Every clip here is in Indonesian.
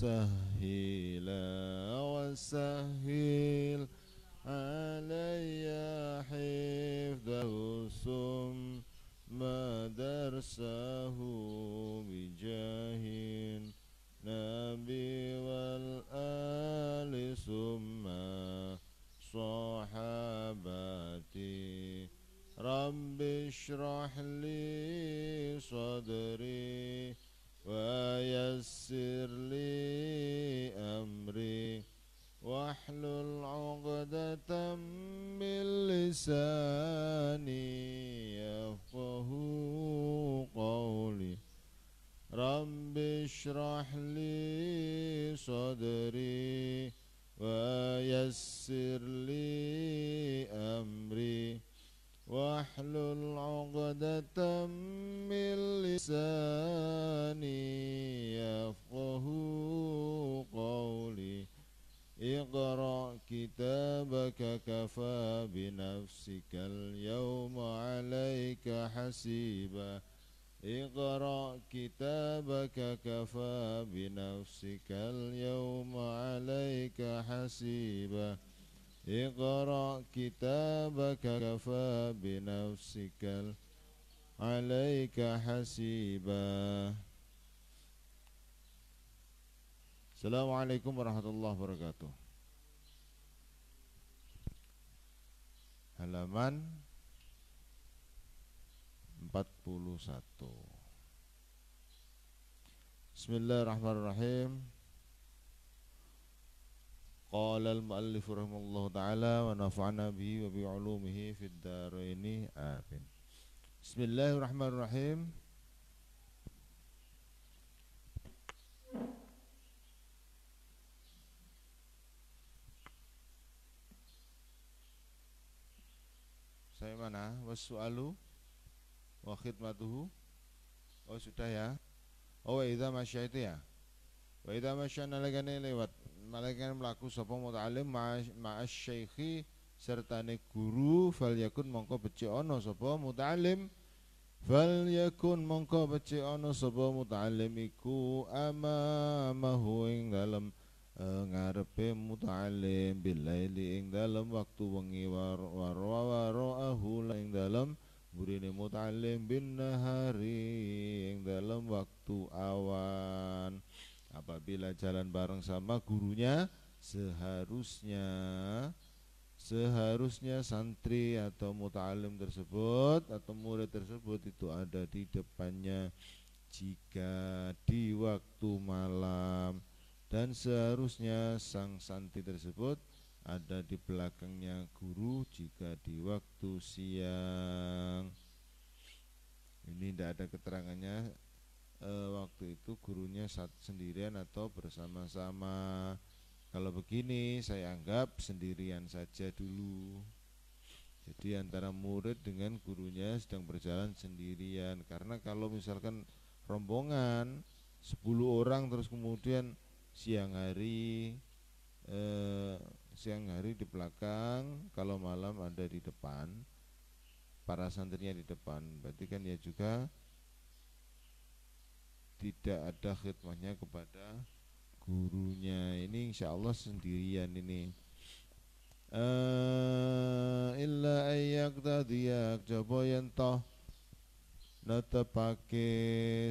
مسهلا وسهل علي حفظه ثم درسه بجاه النبي والآل ثم صحابتي رب اشرح لي صدري ويسر لي أمري واحلل عقدة من لساني يفقه قولي رب اشرح لي صدري ويسر لي أمري واحلل عقدة من لساني يفقه قولي اقرأ كتابك كفى بنفسك اليوم عليك حسيبا اقرأ كتابك كفى بنفسك اليوم عليك حسيبا اقرأ كتابك كفى بنفسك عليك حسيبا. Assalamualaikum warahmatullahi wabarakatuh. Halaman 41. Bismillahirrahmanirrahim. Qala al-muallif rahimahullahu ta'ala wa nafa'ana bihi wa bi'ulumihi fid dharaini amin. Bismillahirrahmanirrahim. Saya mana? Wassu'alu wa khidmatuhu. Oh sudah ya. Oh wa idza masya itu ya. Wa idza masya nalagane lewat malaikat melaku sapa muta'alim ma'as syaikhi sertane guru fal yakun mongko becik ana sapa muta'alim fal yakun mongko becik ana sapa muta'alim iku amamahu ing dalem ngarepe muta'alim bilaili ing dalem waktu wengi warwarahu ing dalem burine muta'alim bin nahari ing dalem waktu awan. Apabila jalan bareng sama gurunya seharusnya santri atau muta'alim tersebut atau murid tersebut itu ada di depannya jika di waktu malam, dan seharusnya sang santri tersebut ada di belakangnya guru jika di waktu siang. Ini tidak ada keterangannya waktu itu gurunya sendirian atau bersama-sama. Kalau begini saya anggap sendirian saja dulu. Jadi antara murid dengan gurunya sedang berjalan sendirian. Karena kalau misalkan rombongan 10 orang terus kemudian siang hari di belakang, kalau malam ada di depan, para santrinya di depan, berarti kan ya juga tidak ada khidmahnya kepada gurunya. Ini insya Allah sendirian ini. Illa ayyak tadiyak jaba yentoh netepake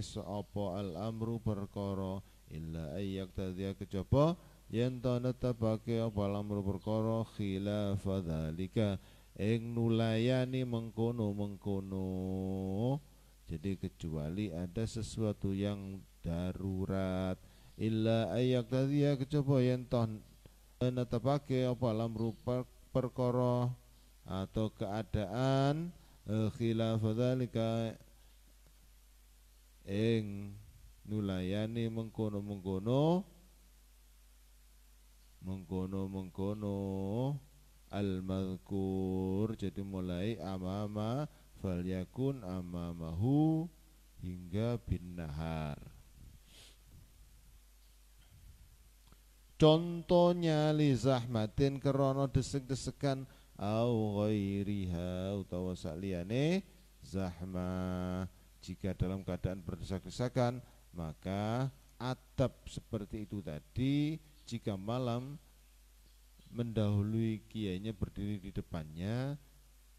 sapa al-amru perkara. Illa ayyak tadiyak jaba yentoh netepake apa al-amru perkara khilafa dzalika ing nulayani mengkono-mengkono. Jadi kecuali ada sesuatu yang darurat. Illa ayyak tadiya kecoba yen toh netepake apa lamru perkara atau keadaan khilaf dzalika ing nulayani mengkono al-mazkur. Jadi mulai amama falyakun amamahu hingga bin nahar. Contohnya li zahmatin krana desek-desekan au ghairiha utawa saliyane zahmah. Jika dalam keadaan berdesak-desakan maka adab seperti itu tadi, jika malam mendahului kiainya berdiri di depannya,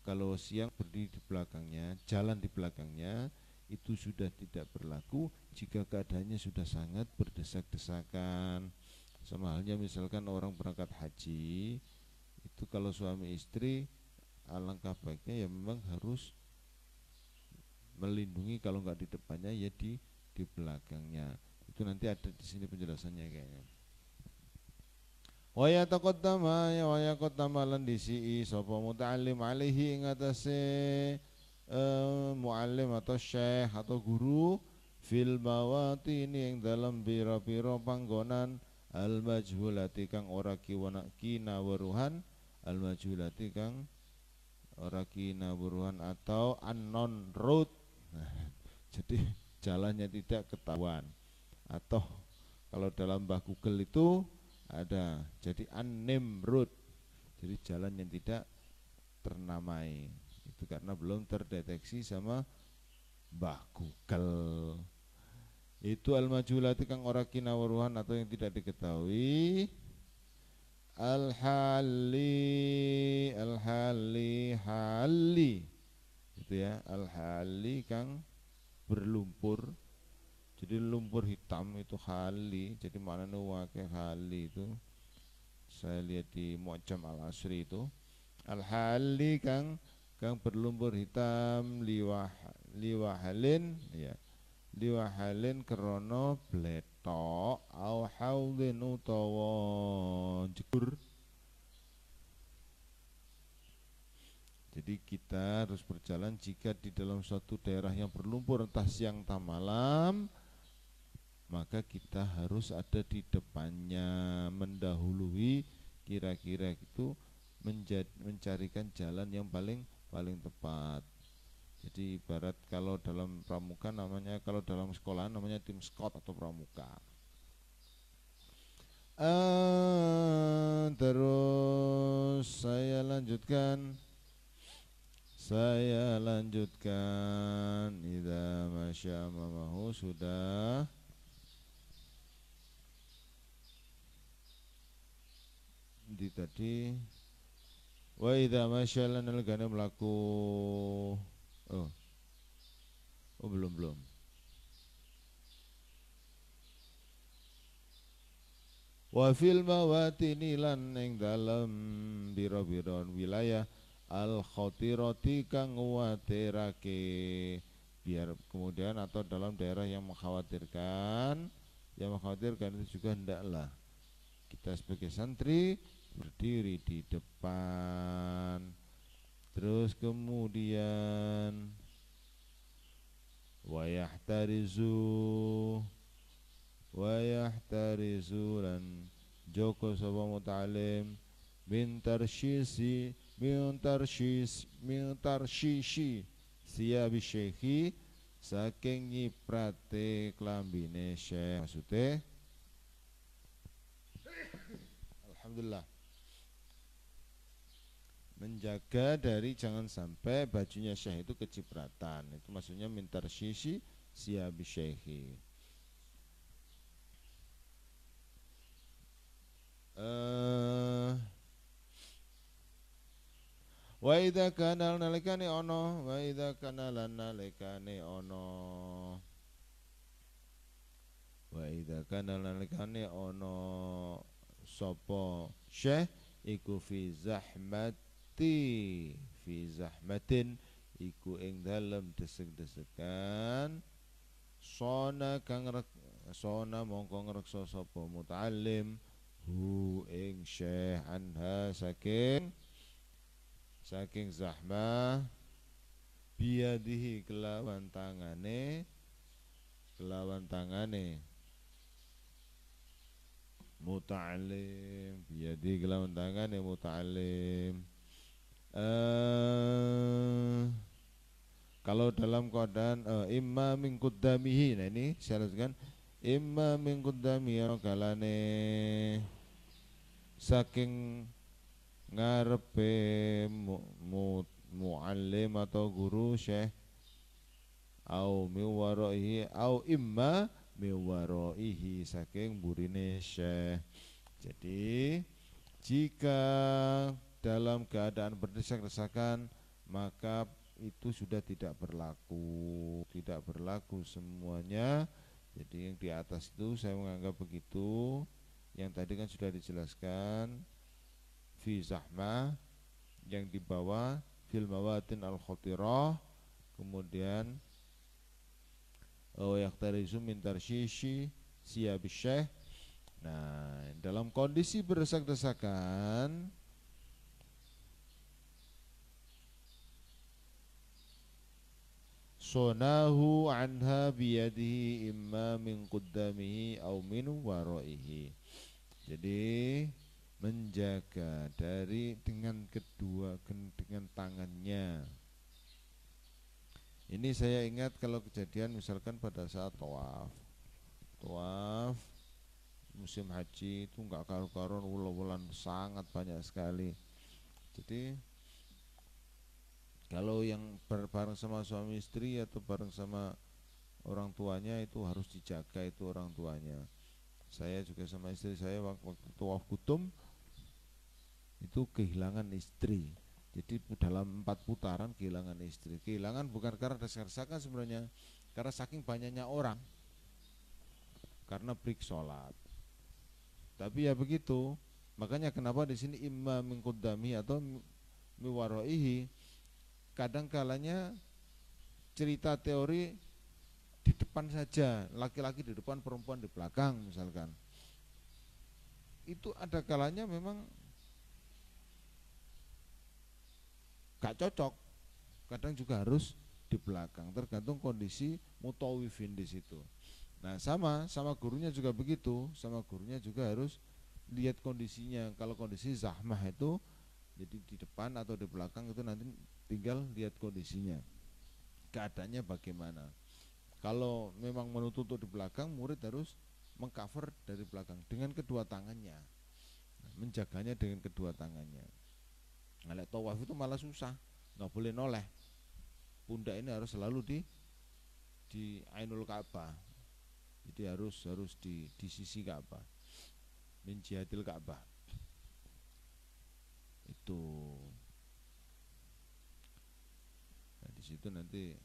kalau siang berdiri di belakangnya, jalan di belakangnya, itu sudah tidak berlaku jika keadaannya sudah sangat berdesak-desakan. Sama halnya misalkan orang berangkat haji, itu kalau suami istri alangkah baiknya ya memang harus melindungi, kalau nggak di depannya ya di belakangnya. Itu nanti ada di sini penjelasannya kayaknya. Wa yaqaddama lan disi sapa muta'allim alaihi ing atase muallim atau syekh atau guru fil mawatini ing dalam bira-bira panggonan al majhulati kang ora kinaweruhan, al majhulati kang ora kinaweruhan atau unknown road. Jadi jalannya tidak ketahuan, atau kalau dalam Mbah Google itu ada jadi unnamed road, jadi jalan yang tidak ternamai, itu karena belum terdeteksi sama Mbah Google. Itu al-majhulati kang ora kinaweruhan atau yang tidak diketahui, al-hali itu ya, al-hali kang berlumpur. Jadi lumpur hitam itu hali, jadi maknanya wakil hali itu saya lihat di Mu'jam al-Asri itu, al-hali kang berlumpur hitam, liwahalin ya, liwahalin krono bletok au haudin utawa jegur. Jadi kita harus berjalan jika di dalam suatu daerah yang berlumpur entah siang entah malam, maka kita harus ada di depannya, mendahului, kira-kira itu mencarikan jalan yang paling tepat. Jadi ibarat kalau dalam pramuka namanya, kalau dalam sekolah namanya tim scout atau pramuka. Terus saya lanjutkan. Idza masya mamahu sudah. Di tadi wa idza masya lan algana melaku. Oh belum. Wa fil mawatini lan ing dalem bira-bira wilayah al khatirati kang nguwatirake, biar kemudian atau dalam daerah yang mengkhawatirkan itu juga hendaklah kita sebagai santri berdiri di depan. Terus kemudian wa yahtarizu lan joko sapa muta'alim min tarshishi siyabi syekhi saking nyiprate klambine syekh. Maksudnya alhamdulillah menjaga dari jangan sampai bajunya syekh itu kecipratan, itu maksudnya min tarshishi siyabi syekhi. Wa idza kana nalikane ono sapa syekh iku fi zahmatin iku ing dalem desek-desekan, sona mongko ngreksa sapa muta'allim hu ing syekh anha saking zahmah, biadihi kelawan tangane muta'alim, biadihi kelawan tangane muta'alim. Kalau dalam keadaan imma min qaddamihi, nah ini saya lanjutkan, imma min qaddamihi kalane saking ngarepe muallim atau guru syekh, au miwaraihi au imma miwaraihi saking burine syekh. Jadi jika dalam keadaan berdesak-desakan maka itu sudah tidak berlaku semuanya. Jadi yang di atas itu saya menganggap begitu. Yang tadi kan sudah dijelaskan fi zahmah, yang di bawah fil mawatin al khatirah, kemudian yaktarizu min tarsyishi siyab syekh. Nah, dalam kondisi berdesak-desakan sonahu anha biyadihi imma min qaddamihi aw min waraihi. Jadi menjaga dari dengan tangannya. Ini saya ingat kalau kejadian misalkan pada saat tawaf musim haji itu enggak karu-karuan, wulan sangat banyak sekali. Jadi kalau yang bareng sama suami istri atau bareng sama orang tuanya itu harus dijaga itu orang tuanya. Saya juga sama istri saya waktu tawaf kutum itu kehilangan istri. Jadi dalam 4 putaran kehilangan istri. Kehilangan bukan karena desak-desakan sebenarnya, karena saking banyaknya orang, karena break sholat. Tapi ya begitu. Makanya kenapa di sini imma min qaddami atau miwaraihi. Kadang kalanya cerita teori di depan saja, laki-laki di depan, perempuan di belakang misalkan. Itu ada kalanya memang gak cocok. Kadang juga harus di belakang, tergantung kondisi mutawifin di situ. Nah, sama gurunya juga begitu, sama gurunya juga harus lihat kondisinya. Kalau kondisi zahmah itu jadi di depan atau di belakang itu nanti tinggal lihat kondisinya, keadaannya bagaimana. Kalau memang menuntut di belakang, murid harus mengcover dari belakang dengan kedua tangannya, menjaganya dengan kedua tangannya. Nah, tawaf itu malah susah, nggak boleh noleh. Pundak ini harus selalu di Ainul Ka'bah. Jadi harus di sisi Ka'bah, min jihatil Ka'bah. Itu. Nah, di situ nanti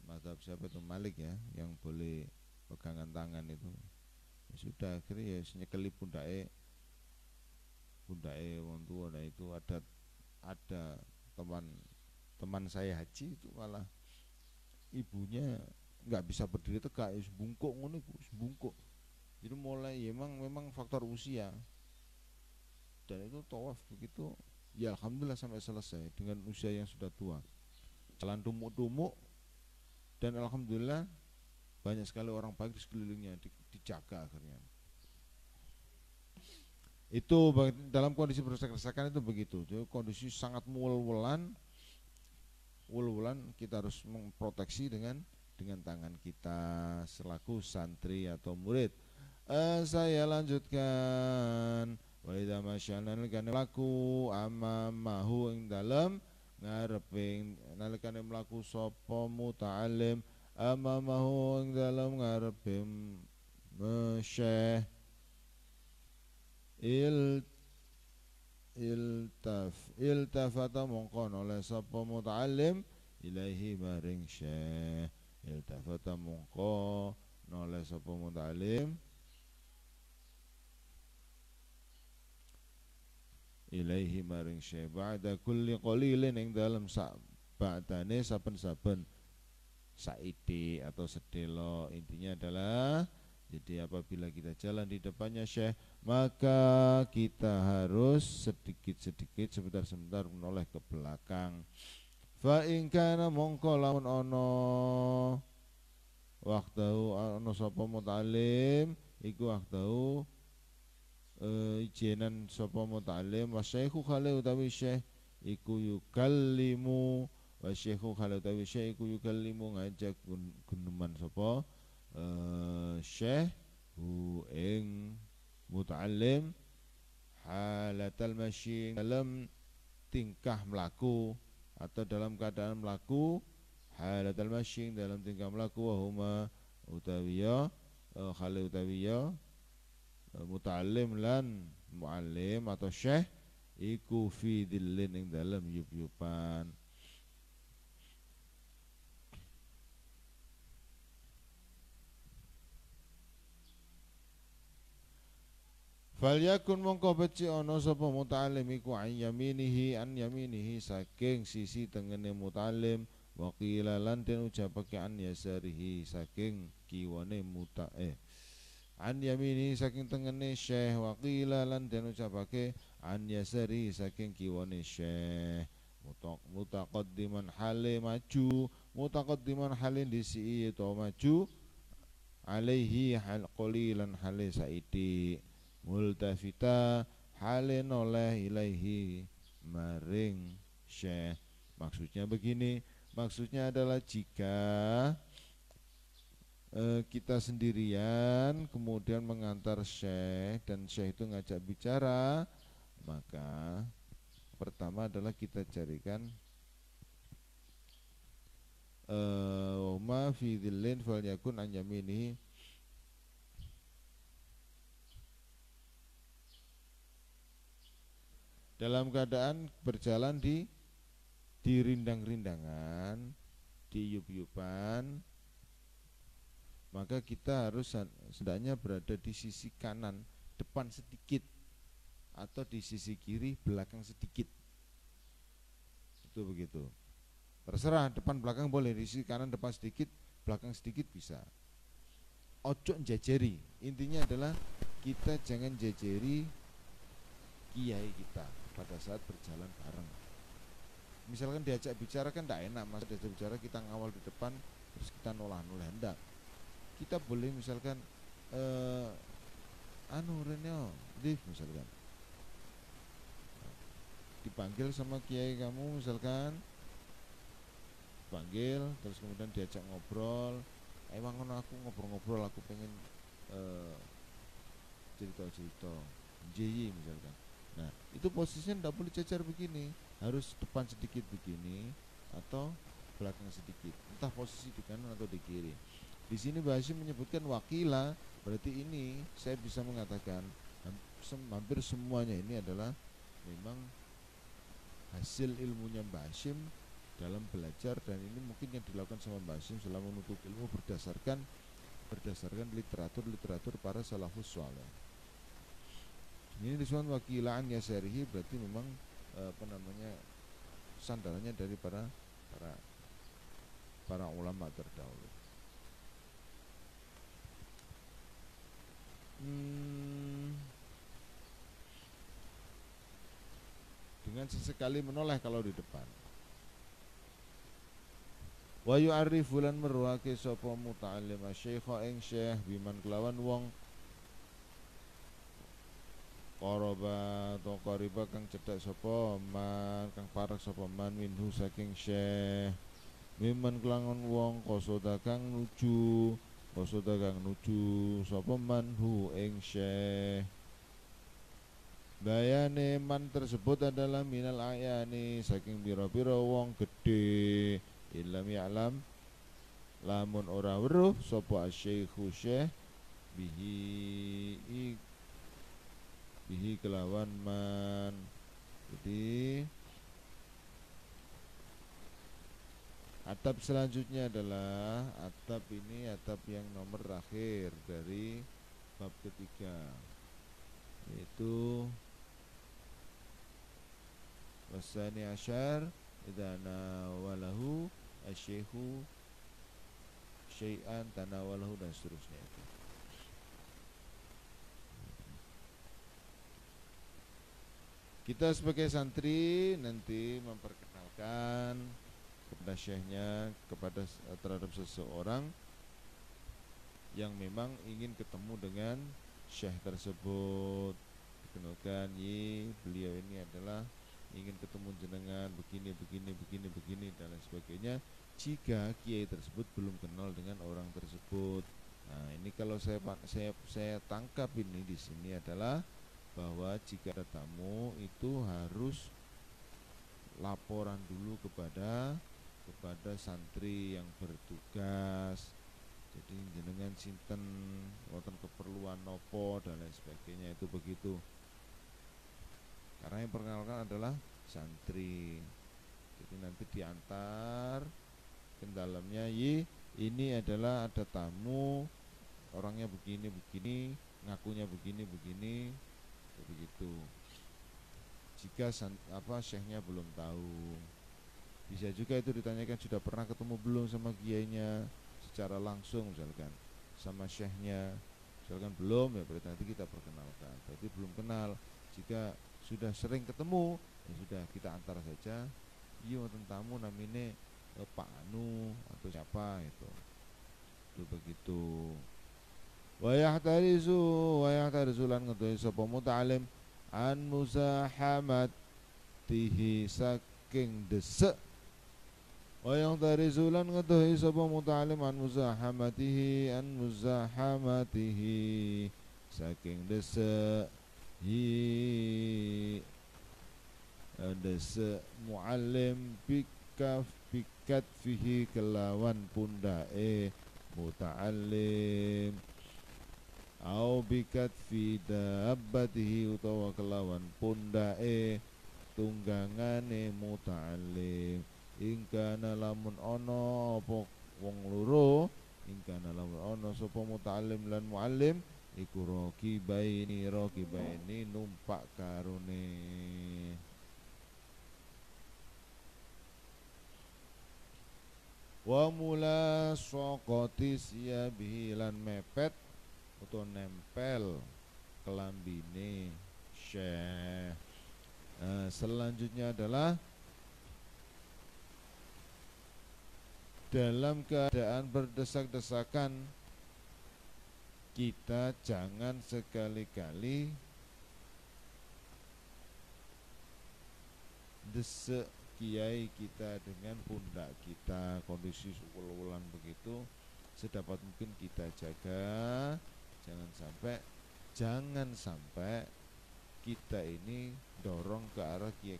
mazhab siapa itu Malik ya yang boleh pegangan tangan itu. Ya sudah, akhirnya ya nyekeli pundake wong tua. Nah, itu ada teman saya haji itu malah ibunya nggak bisa berdiri tegak, bungkuk ngono iku, bungkuk. Jadi mulai ya memang faktor usia. Dan itu tawaf begitu ya alhamdulillah sampai selesai dengan usia yang sudah tua. Jalan tumuk-tumuk dan alhamdulillah banyak sekali orang baik di sekelilingnya, dijaga akhirnya. Itu dalam kondisi berdesak-desakan itu begitu. Jadi kondisi sangat wul-wulan kita harus memproteksi dengan tangan kita selaku santri atau murid. Saya lanjutkan. Wa idza masyana nalikane mlaku amamahu ing dalem ngareping, nalikane mlaku sapa muta'allim amamahu ing dalem ngareping syekh iltafata mongko oleh sapa muta'allim ilaihi maring syekh. Iltafata mongko oleh sapa muta'allim ilaihi maring syekh ba'da kulli qalilin ing dalem ba'dane saben-saben saidi atau sedelo. Intinya adalah jadi apabila kita jalan di depannya syekh maka kita harus sedikit-sedikit sebentar-sebentar menoleh ke belakang. Fa in kana mongko lamun ana waqtahu ana sapa muta'allim iku waqtahu ijenan sapa muta'allim wa syaikhu khale utawi syekh iku yukallimu wa syaikhu khale utawi syekh iku yukallimu ngajak guneman sapa syekh hu ing muta'allim halatal masyi dalam tingkah melaku atau dalam keadaan melaku, halatal masyi dalam tingkah melaku, wa huma utawiya khale utawi ya muta'allim lan muallim atau syekh iku fi dhillin ing dalem yup-yupan. Falyakun mongko becik ana sapa muta'allim iku an yaminihi saking sisi tengene muta'allim wa qila lan den ucapake an yasarihi saking kiwane an yamini saking tengene syekh wa qila lan den ucapake an yasari saking kiwane syekh mutaqaddiman hale maju mutaqaddiman hale disi to maju alaihi hal qalilan hale saiti multafita hale noleh ilaihi maring syekh. Maksudnya begini, maksudnya adalah jika kita sendirian kemudian mengantar syekh dan syekh itu ngajak bicara, maka pertama adalah kita carikan ma fi dhillin falyakun an yaminihi, dalam keadaan berjalan di rindang-rindangan, di yup-yupan, maka kita harus hendaknya berada di sisi kanan depan sedikit atau di sisi kiri belakang sedikit. Itu begitu. Terserah, depan belakang boleh, di sisi kanan depan sedikit, belakang sedikit bisa. Ojo jajeri. Intinya adalah kita jangan jajeri kiai kita pada saat berjalan bareng. Misalkan diajak bicara kan tidak enak, mas diajak bicara kita ngawal di depan terus kita nolah-nolah, hendak. Kita boleh misalkan Renyo Div misalkan dipanggil sama kiai kamu, misalkan panggil terus kemudian diajak ngobrol, emang aku ngobrol-ngobrol, aku pengen cerita-cerita JI misalkan. Nah itu posisinya tidak boleh cacar begini, harus depan sedikit begini atau belakang sedikit, entah posisi di kanan atau di kiri. Di sini Mbah Hasyim menyebutkan wakila, berarti ini saya bisa mengatakan hampir semuanya ini adalah memang hasil ilmunya Mbah Hasyim dalam belajar, dan ini mungkin yang dilakukan sama Mbah Hasyim selama menuntut ilmu berdasarkan literatur para salafus saleh. Ini disebut wakilaan yasarihi, berarti memang sandarannya dari para ulama terdahulu. Dengan sesekali menoleh kalau di depan. Wa yu'arrifu lan merwake sapa muta'allim syekha ing syekh biman kelawan wong qaraba to qariba kang cedhak sapa man, kang parek sapa man minhu saking syekh, miman kelawan wong qasada kang nuju sapa manhu ing syekh. Bayane man tersebut adalah minal ayani saking pira-pira wong gedhe, ilam ya'lam lamun ora weruh sapa asy-syaikhu syekh bihi kelawan man. Jadi atap selanjutnya adalah atap yang nomor terakhir dari bab ketiga, yaitu wasani asyar idza nawalahu asy-syaikhu syai'an tanawalahu dan seterusnya. Kita sebagai santri nanti memperkenalkan kepada syekhnya, terhadap seseorang yang memang ingin ketemu dengan syekh tersebut, dikenalkan, beliau ini adalah ingin ketemu jenengan begini dan lain sebagainya, jika kiai tersebut belum kenal dengan orang tersebut. Nah ini kalau saya tangkap ini di sini adalah bahwa jika ada tamu itu harus laporan dulu kepada santri yang bertugas, Jadi jenengan sinten wonten keperluan nopo dan lain sebagainya, itu begitu. Karena yang perkenalkan adalah santri. Jadi nanti diantar ke dalamnya, ini adalah ada tamu, orangnya begini, ngakunya begini, begitu. Jika syekhnya belum tahu, bisa juga itu ditanyakan sudah pernah ketemu belum sama kiainya secara langsung, misalkan sama syekhnya, misalkan belum, ya berarti nanti kita perkenalkan. Berarti belum kenal. Jika sudah sering ketemu, ya sudah kita antar saja. Iya tamu namanya Pak Anu atau siapa itu begitu. Wayahtarizu lan ngedohi sapa muta'alim an muzahamatihi saking desek. Wayahtarizu lan ngedohi sapa muta'alim an muzahamatihi saking desek desek muallim pikat fihi kelawan pundae muta'allim au bikat fi dabbatihi utawa kelawan pundae tunggangane muta'allim ingkana lamun ono apa wong loro ingkana lamun ono sapa muta'allim lan muallim iku rokibaini numpak karone. Wa mula saqati siyabihi lan mepet atau nempel kelambine syekh. Selanjutnya adalah dalam keadaan berdesak-desakan kita jangan sekali-kali desek kiai kita dengan pundak kita, kondisi ulang begitu, sedapat mungkin kita jaga. Jangan sampai kita ini dorong ke arah kiai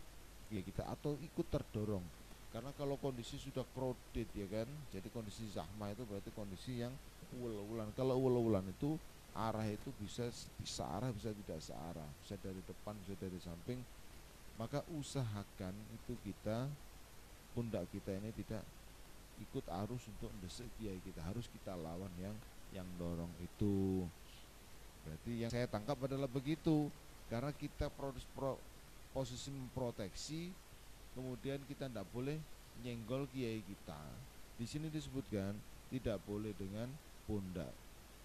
kita atau ikut terdorong. Karena kalau kondisi sudah crowded, ya kan, jadi kondisi zahmah itu berarti kondisi yang ulang. Kalau ulang itu arah itu bisa searah, bisa tidak searah, bisa dari depan, bisa dari samping. Maka usahakan itu pundak kita ini tidak ikut arus untuk mendesek kiai kita, harus kita lawan yang dorong itu. Berarti yang saya tangkap adalah begitu, karena kita posisi memproteksi, kemudian kita tidak boleh nyenggol kiai kita. Di sini disebutkan tidak boleh dengan pundak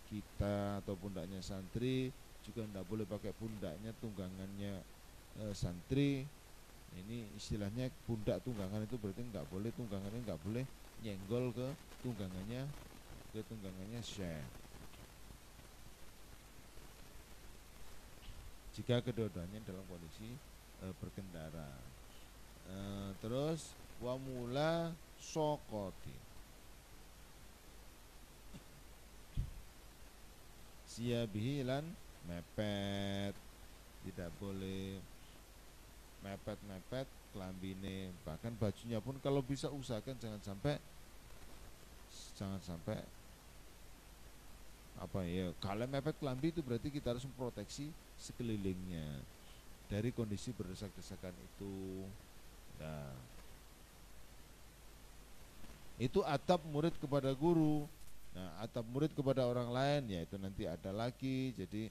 kita atau pundaknya santri, juga tidak boleh pakai pundaknya tunggangannya santri. Ini istilahnya pundak tunggangan itu berarti nggak boleh, tunggangannya nggak boleh nyenggol ke tunggangannya syekh. Jika kedua-duanya dalam kondisi berkendara. Terus wamula sokoti siyabihi lan mepet, tidak boleh mepet kelambine, bahkan bajunya pun kalau bisa usahakan jangan sampai kalau mepet kelambi itu berarti kita harus memproteksi sekelilingnya dari kondisi berdesak-desakan itu. Nah, itu atap murid kepada guru. Nah, atap murid kepada orang lain, ya itu nanti ada lagi. Jadi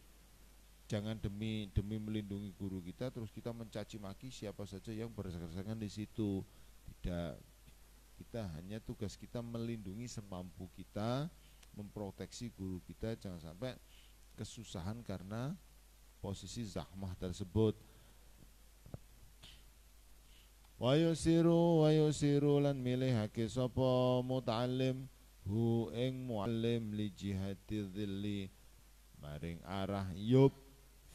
jangan demi melindungi guru kita terus kita mencaci maki siapa saja yang berdesak-desakan di situ. Tidak, kita hanya tugas kita melindungi semampu kita, memproteksi guru kita, jangan sampai kesusahan karena posisi zahmah tersebut. Wa yusiru lan milihake sapa muta'allim hu ing muallim li jihati dhilli maring arah yub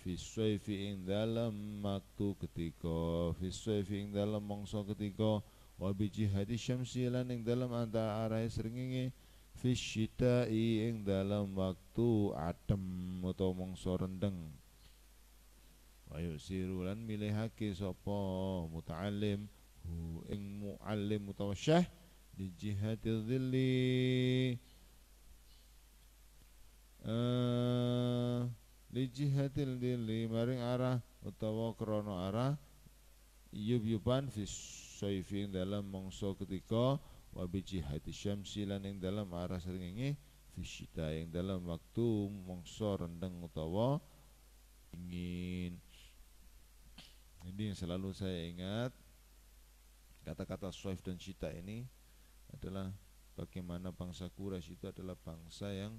fiswaifi ing dalam waktu ketika, fiswaifi ing dalam mangsa ketika, wa bi jihati syamsi lan ing dalam antara arah srengenge, fisyita'i ing dalam waktu adem atau mangsa rendeng. Wa yusiru lan milihake sapa muta'allim hu ing muallim utawa syekh di jihati dhilli Li jihatil dili maring arah utawa krono arah yub-yuban fis soifi dalam mongso ketika wa bi jihati syamsi lan ing dalam arah srengenge fisyita ing dalam waktu mongso rendeng utawa dingin. Ini yang selalu saya ingat, kata-kata soif dan syita ini adalah bagaimana bangsa Quraisy itu adalah bangsa yang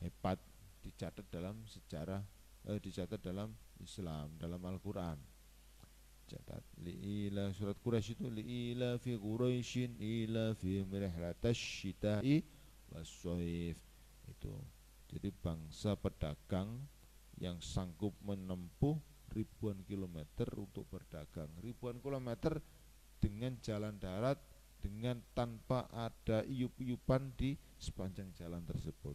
hebat, dicatat dalam sejarah, dicatat dalam Islam, dalam Al-Quran. Catat liila surat Quraisy itu liila fi Quraisyin ila fi rihlatash syita'i was-shaif. Itu jadi bangsa pedagang yang sanggup menempuh ribuan kilometer untuk berdagang, ribuan kilometer dengan jalan darat, dengan tanpa ada iup-iupan di sepanjang jalan tersebut.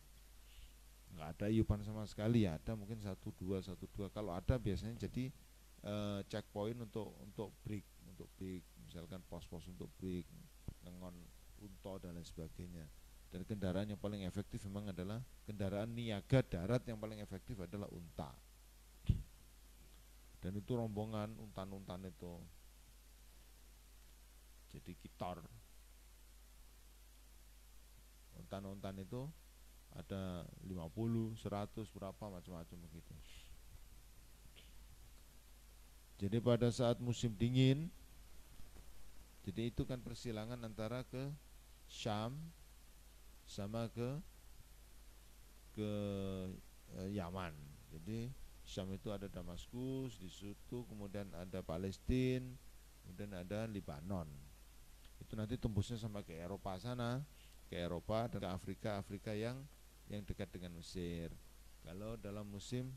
Nggak ada iupan sama sekali, ada mungkin satu dua. Kalau ada biasanya jadi checkpoint untuk break, misalkan pos-pos untuk break, ngengon unta dan lain sebagainya. Dan kendaraan yang paling efektif memang adalah kendaraan niaga darat, yang paling efektif adalah unta. Dan itu rombongan untan-untan itu jadi kitor. Untan-untan itu ada 50, 100, berapa macam-macam begitu. Jadi pada saat musim dingin, jadi itu kan persilangan antara ke Syam sama ke Yaman. Jadi Syam itu ada Damaskus, di situ kemudian ada Palestina, kemudian ada Lebanon. Itu nanti tembusnya sampai ke Eropa sana, ke Eropa dan ke Afrika yang dekat dengan Mesir. Kalau dalam musim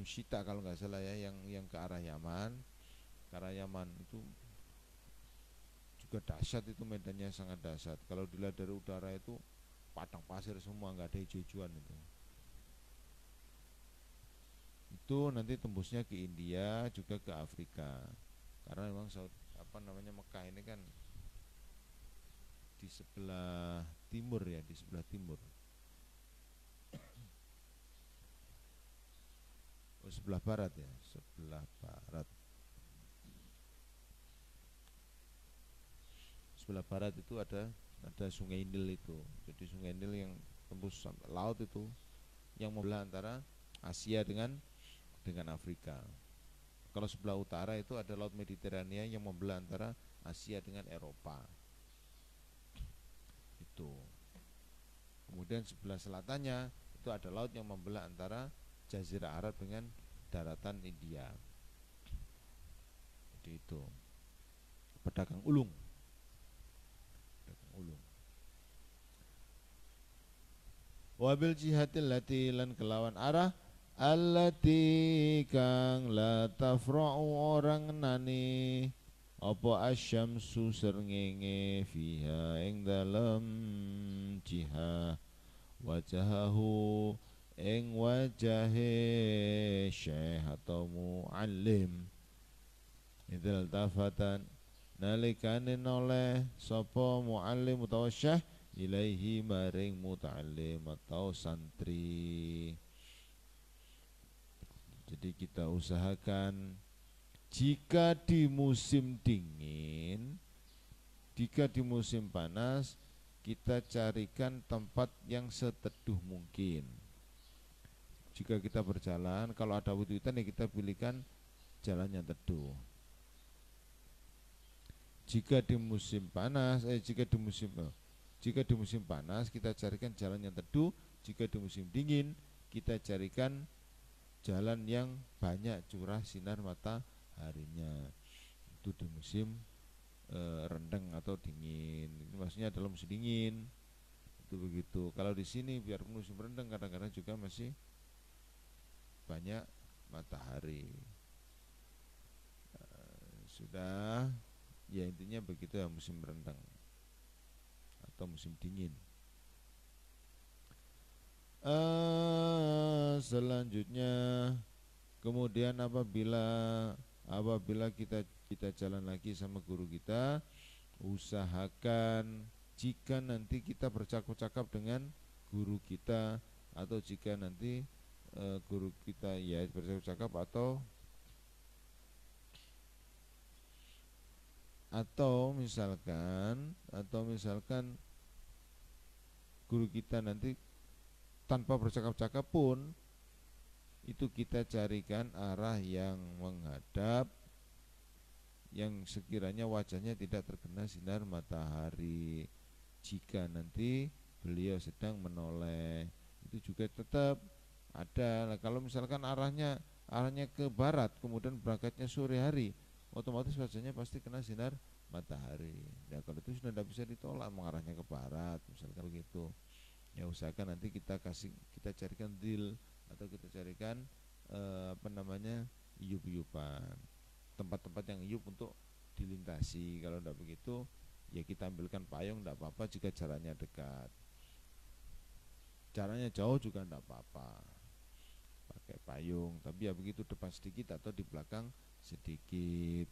syita kalau nggak salah ya, yang ke arah Yaman, itu juga dahsyat, itu medannya sangat dahsyat. Kalau dilihat dari udara itu padang pasir semua, nggak ada hijau-hijauan itu. Itu nanti tembusnya ke India, juga ke Afrika. Karena memang Mekah ini kan di sebelah timur ya, di sebelah timur. Sebelah barat ya, sebelah barat. Sebelah barat itu ada Sungai Nil itu. Jadi Sungai Nil yang tembus sampai laut itu, yang membelah antara Asia dengan Afrika. Kalau sebelah utara itu ada Laut Mediterania yang membelah antara Asia dengan Eropa. Itu. Kemudian sebelah selatannya itu ada laut yang membelah antara Jazirah Arab dengan daratan India. Jadi itu pedagang ulung. Wabil jihatil lati lan kelawan arah allati kang la tafra'u orang nani apa asyamsu srengenge fiha ing dalem jihah wajahahu ing wajahe syekh atau muallim idzal tafatan nalikane noleh sapa muallim utawa syekh ilaihi maring muta'allim atau santri. Jadi kita usahakan jika di musim dingin, jika di musim panas, kita carikan tempat yang seteduh mungkin. Jika kita berjalan, kalau ada wit-witan ya kita pilihkan jalan yang teduh. Jika di musim panas, jika di musim panas kita carikan jalan yang teduh. Jika di musim dingin kita carikan jalan yang banyak curah sinar mataharinya. Itu di musim rendeng atau dingin. Ini maksudnya dalam musim dingin. Itu begitu. Kalau di sini biar musim rendeng kadang-kadang juga masih banyak matahari. Sudah ya, intinya begitu ya, musim rendeng atau musim dingin. Selanjutnya kemudian apabila kita jalan lagi sama guru kita, usahakan jika nanti kita bercakap-cakap dengan guru kita, atau jika nanti guru kita ya bercakap-cakap, atau misalkan guru kita nanti tanpa bercakap-cakap pun itu kita carikan arah yang menghadap, yang sekiranya wajahnya tidak terkena sinar matahari. Jika nanti beliau sedang menoleh, itu juga tetap ada. Kalau misalkan arahnya ke barat, kemudian berangkatnya sore hari, otomatis wajahnya pasti kena sinar matahari. Ya kalau itu sudah tidak bisa ditolak, mengarahnya ke barat misalkan begitu. Ya usahakan nanti kita carikan dil, atau kita carikan iyup-iyupan, tempat-tempat yang iyup untuk dilintasi. Kalau tidak begitu ya kita ambilkan payung, tidak apa-apa jika jaraknya dekat. Jaraknya jauh juga tidak apa-apa, pakai payung, tapi ya begitu depan sedikit atau di belakang sedikit.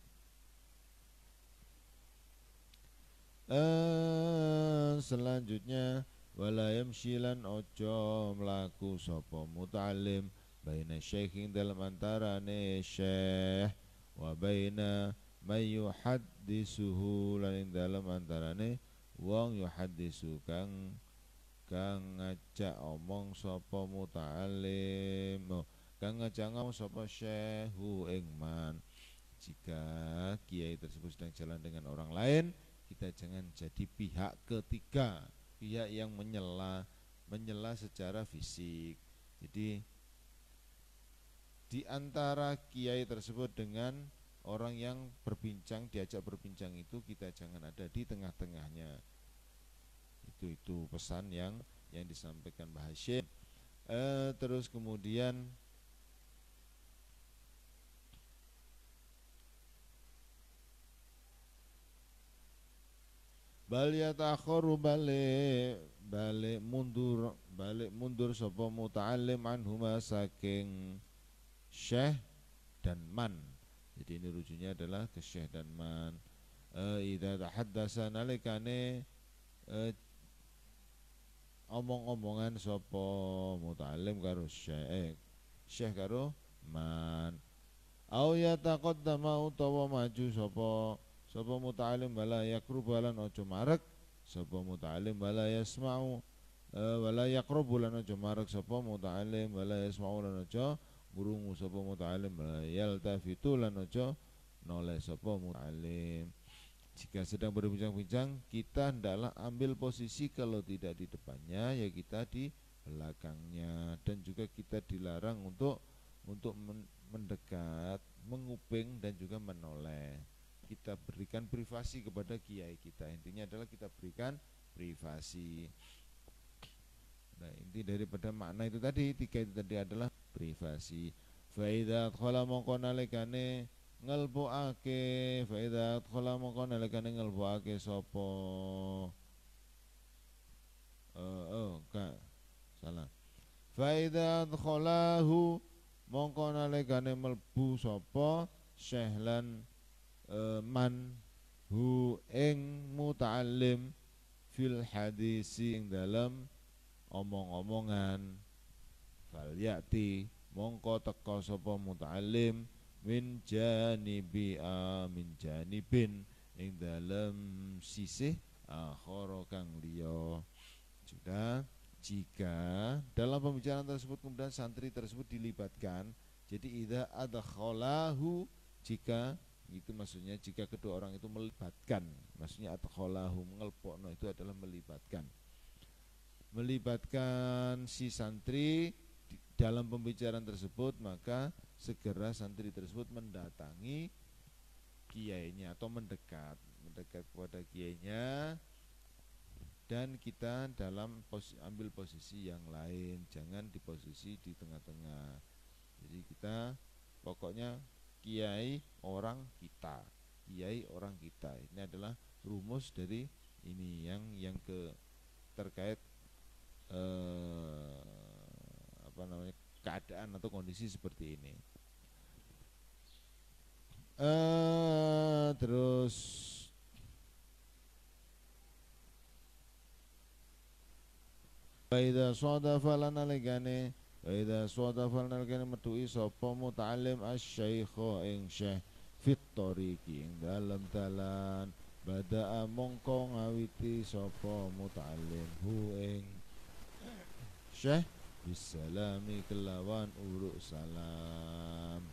Selanjutnya wala yamshilan ojo mlaku sapa muta'allim baina syaikhin dalam antarane syekh wa baina may yuhaddisuhu lan dalam antarane wong yuhaddisu kang ngajak omong sapa muta'allim, kang ngajak ngomong sapa syekhu ing man. Jika kiai tersebut sedang jalan dengan orang lain, kita jangan jadi pihak ketiga, pihak yang menyela secara fisik. Jadi di antara kiai tersebut dengan orang yang diajak berbincang itu, kita jangan ada di tengah-tengahnya. Itu pesan yang disampaikan Mbah Hasyim. Terus kemudian bal yatakharu balik mundur sapa muta'allim anhuma saking syekh dan man. Jadi ini rujunya adalah ke syekh dan man. Idza tahaddasa nalikane omong-omongan sapa muta'allim karo syekh karo man. Au yataqaddama utawa maju sapa muta'allim bala yakrubalan ojo marek sapa muta'allim bala yasma'u wala yaqrubu lan ojo marek sapa muta'allim bala yasma'u lan ojo ngurungu sapa muta'allim bala yaltafitu lan ojo noleh sapa muta'allim. Jika sedang berbincang-bincang, kita hendaklah ambil posisi, kalau tidak di depannya ya kita di belakangnya, dan juga kita dilarang untuk mendekat, menguping dan juga menoleh. Kita berikan privasi kepada kiai kita. Intinya adalah kita berikan privasi. Nah, inti daripada makna itu tadi, tiga itu tadi adalah privasi. Fa idza khala mongko nalikane ngelbuake, fa idza khala mongko nalikane ngelbuake sapa salah. Fa idza khalahu mongko nalikane melbu sapa syekh lan man hu ing muta'allim fil hadisi ing dalam omong-omongan, fal yati mongko teka sapa muta'allim min janibin ing dalam sisih akhara kang liya. Sudah, jika dalam pembicaraan tersebut kemudian santri tersebut dilibatkan, jadi idza adkhalahu, jika itu maksudnya jika kedua orang itu melibatkan, maksudnya adkhalahu mengelpokno itu adalah melibatkan si santri dalam pembicaraan tersebut, maka segera santri tersebut mendatangi kiainya atau mendekat kepada kiainya, dan kita ambil posisi yang lain, jangan di posisi di tengah-tengah. Jadi kita pokoknya kiai orang kita, ini adalah rumus dari ini yang terkait keadaan atau kondisi seperti ini. Terus Baida sadafa lan nalikane Baida sadafa lan nalikane metuhi sapa muta'allim asy-syaikha ing syekh fit tariqi ing dalem dalan bada'a mongko ngawiti sapa muta'allim hu ing syekh bisalami kelawan uruk salam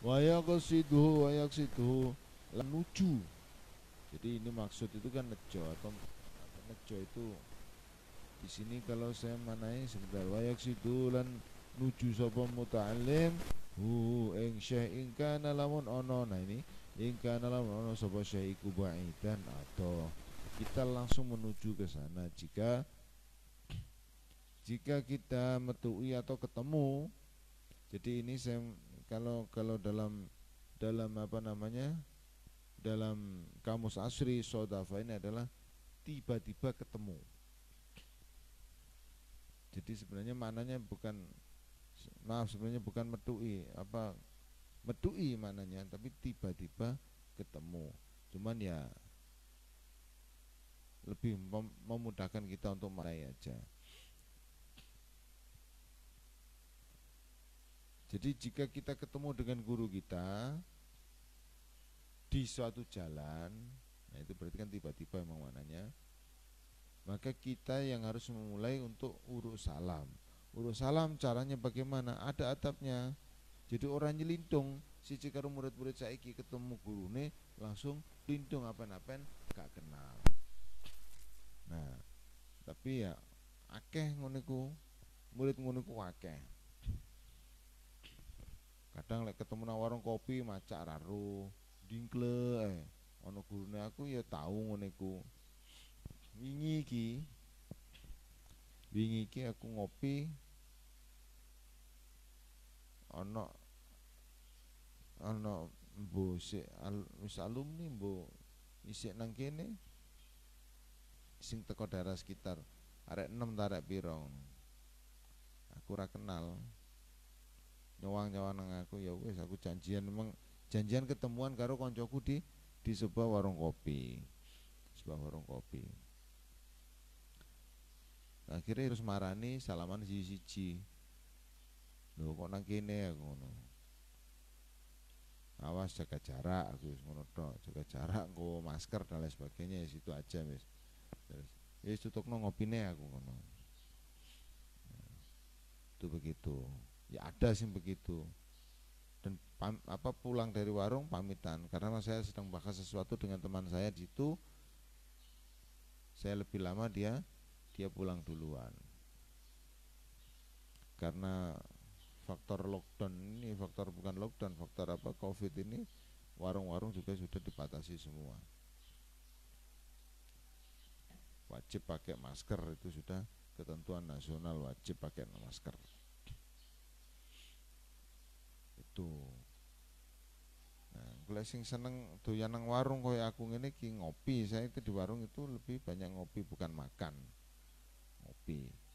wa yaqsiduhu lan nuju. Jadi ini maksud itu kan nejo atau nejo itu di sini kalau saya manai sebentar wa yaqsidu lan nuju sapa muta'allim hu ing syekh ing kana lamun ono. Nah ini ing kana lamun ono sapa syekh iku ba'idan atau kita langsung menuju ke sana jika kita metui atau ketemu. Jadi ini saya kalau dalam apa namanya dalam kamus asri sodafa ini adalah tiba-tiba ketemu. Jadi sebenarnya maknanya sebenarnya bukan metui maknanya, tapi tiba-tiba ketemu. Cuman ya lebih memudahkan kita untuk meraih aja. Jadi jika kita ketemu dengan guru kita di suatu jalan, nah itu berarti kan tiba-tiba emang maknanya, maka kita yang harus memulai untuk uruk salam. Uruk salam caranya bagaimana? Ada adabnya. Jadi orang nyelindung, siji karo murid-murid saiki ketemu gurune langsung lindung apen-apen gak kenal. Nah, tapi ya akeh ngono iku, murid ngono iku akeh. Kadang lek ketemu nang warung kopi macak raro dingkle ana gurune aku ya tau ngono iku. Wingi iki aku ngopi ana mbo sik wis alumni mbo isik nang kene sing teko daerah sekitar arek 6 ta arek piro. Aku ora kenal. Nyawang-nyawang nang aku ya wis aku janjian ketemuan karo koncoku di sebuah warung kopi. Akhirnya harus marani salaman siji-siji. Lho kok nang kene aku ngono. Awas jaga jarak aku wis ngono tok, jaga jarak nggo masker dan lain sebagainya ya situ aja wis. Terus ya tutukno ngopine aku ngono. Itu begitu. Ya ada sih begitu. Dan pulang dari warung pamitan karena saya sedang bahas sesuatu dengan teman saya di situ. Saya lebih lama dia pulang duluan. Karena faktor lockdown ini, faktor bukan lockdown, faktor Covid ini, warung-warung juga sudah dibatasi semua. Wajib pakai masker, itu sudah ketentuan nasional, wajib pakai masker. Itu. Nah, kalau sing seneng doyan nang warung koyo aku ngene iki ngopi, saya itu di warung itu lebih banyak ngopi bukan makan.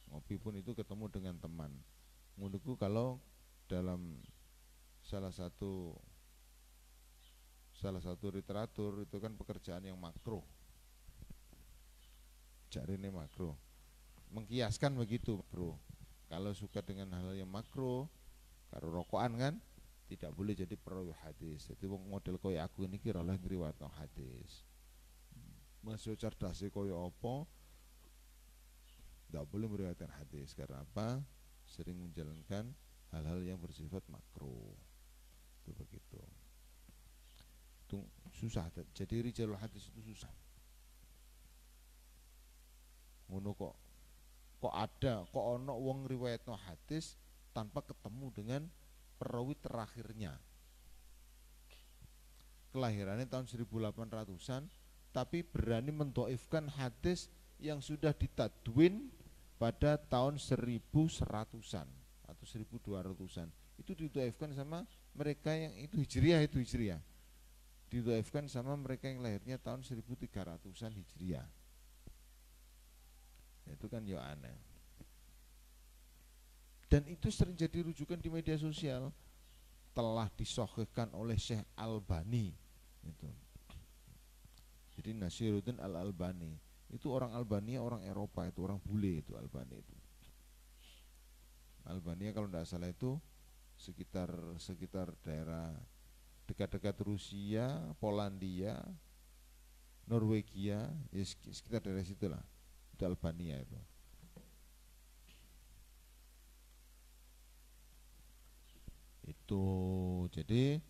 Ngopi pun itu ketemu dengan teman. Menurutku kalau dalam salah satu literatur itu kan pekerjaan yang makruh. Jarine makruh. Mengkiaskan begitu, bro. Kalau suka dengan hal yang makruh, karo rokokan kan tidak boleh jadi perawi hadis. Jadi wong model koyo aku ini kira oleh ngriwayatno hadis. Masuk cerdasé koyo apa? Tidak boleh meriwayatkan hadis karena apa? Sering menjalankan hal-hal yang bersifat makruh. Itu begitu. Itu susah. Jadi rijalul hadis itu susah. Ngono kok ono wong riwayatno hadis tanpa ketemu dengan perawi terakhirnya. Kelahirannya tahun 1800-an tapi berani mendoifkan hadis yang sudah ditadwin pada tahun 1100-an atau 1200-an. Itu didoifkan sama mereka yang itu hijriah. Didoifkan sama mereka yang lahirnya tahun 1300-an hijriah. Itu kan ya aneh. Dan itu sering jadi rujukan di media sosial. Telah disahihkan oleh Syekh Albani itu. Jadi Nasiruddin Al-Albani. Itu orang Albania, orang Eropa itu, orang bule itu Albania itu. Albania kalau tidak salah itu sekitar sekitar daerah dekat-dekat Rusia, Polandia, Norwegia, ya sekitar daerah situlah. Itu Albania itu. Itu jadi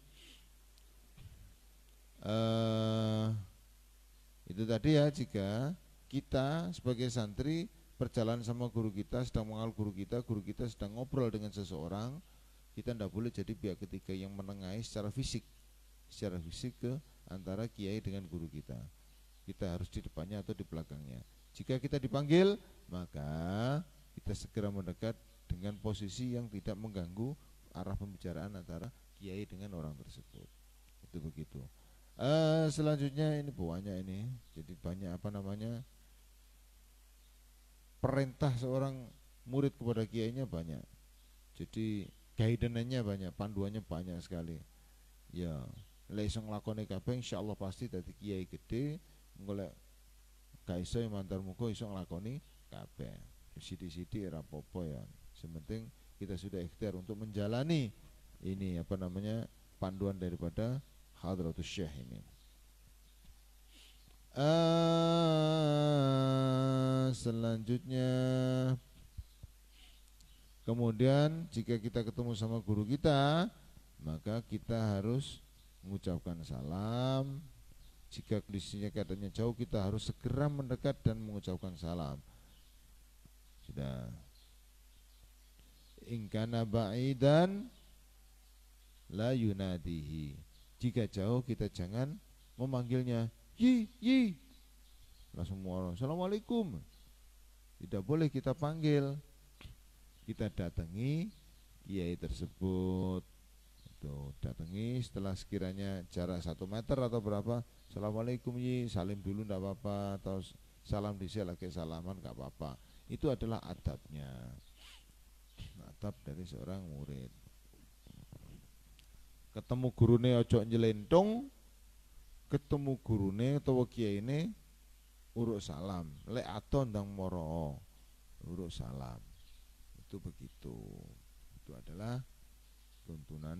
itu tadi ya, jika kita sebagai santri berjalan sama guru kita, sedang mengenal guru kita sedang ngobrol dengan seseorang, kita tidak boleh jadi pihak ketiga yang menengahi secara fisik ke antara kiai dengan guru kita. Kita harus di depannya atau di belakangnya. Jika kita dipanggil, maka kita segera mendekat dengan posisi yang tidak mengganggu arah pembicaraan antara kiai dengan orang tersebut. Itu begitu. Selanjutnya ini banyak ini, jadi banyak perintah seorang murid kepada kiainya banyak. Jadi guidance-nya banyak, panduannya banyak sekali. Ya, lek iso nglakoni kabeh insyaallah pasti dadi kiai gede, golek gak iso mantar muga iso nglakoni kabeh. Sithik-sithik ora apa-apa ya. Sementing kita sudah ikhtiar untuk menjalani ini panduan daripada Hadratus Syekh ini. Selanjutnya, kemudian jika kita ketemu sama guru kita, maka kita harus mengucapkan salam. Jika kondisinya katanya jauh, kita harus segera mendekat dan mengucapkan salam. Sudah. In kana ba'idan la yunadihi. Jika jauh kita jangan memanggilnya yi, langsung orang assalamualaikum. Tidak boleh kita panggil, kita datangi kiai tersebut. Itu datangi setelah sekiranya jarak 1 meter atau berapa, assalamualaikum yi, salim dulu tidak apa-apa, atau salam dhisik lagi salaman gak apa-apa. Itu adalah adabnya, adab dari seorang murid. Ketemu gurune ojo nyelentung, ketemu gurune utawa kiyaine uruk salam, lek ato ndang moro uruk salam. Itu begitu. Itu adalah tuntunan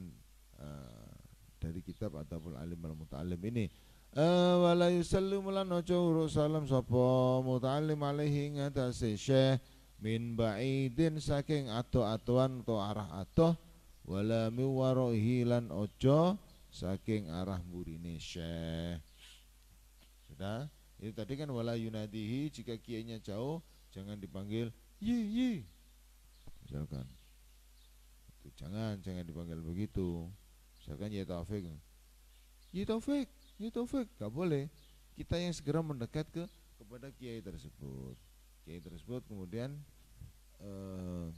dari kitab Adabul Alim wal Muta'allim ini. Wala yusallimu lan ojo uruk salam sapa muta'allim alaihi ngatasi syekh min ba'idin saking ato-atoan atau arah atoh, wala miwarohi lan ojo saking arah mburine syekh. Sudah, itu tadi kan wala yunadihi, jika kiainya jauh jangan dipanggil yi misalkan. Itu jangan dipanggil begitu. Misalkan ya Taufik, gak boleh. Kita yang segera mendekat kepada kiai tersebut. Kemudian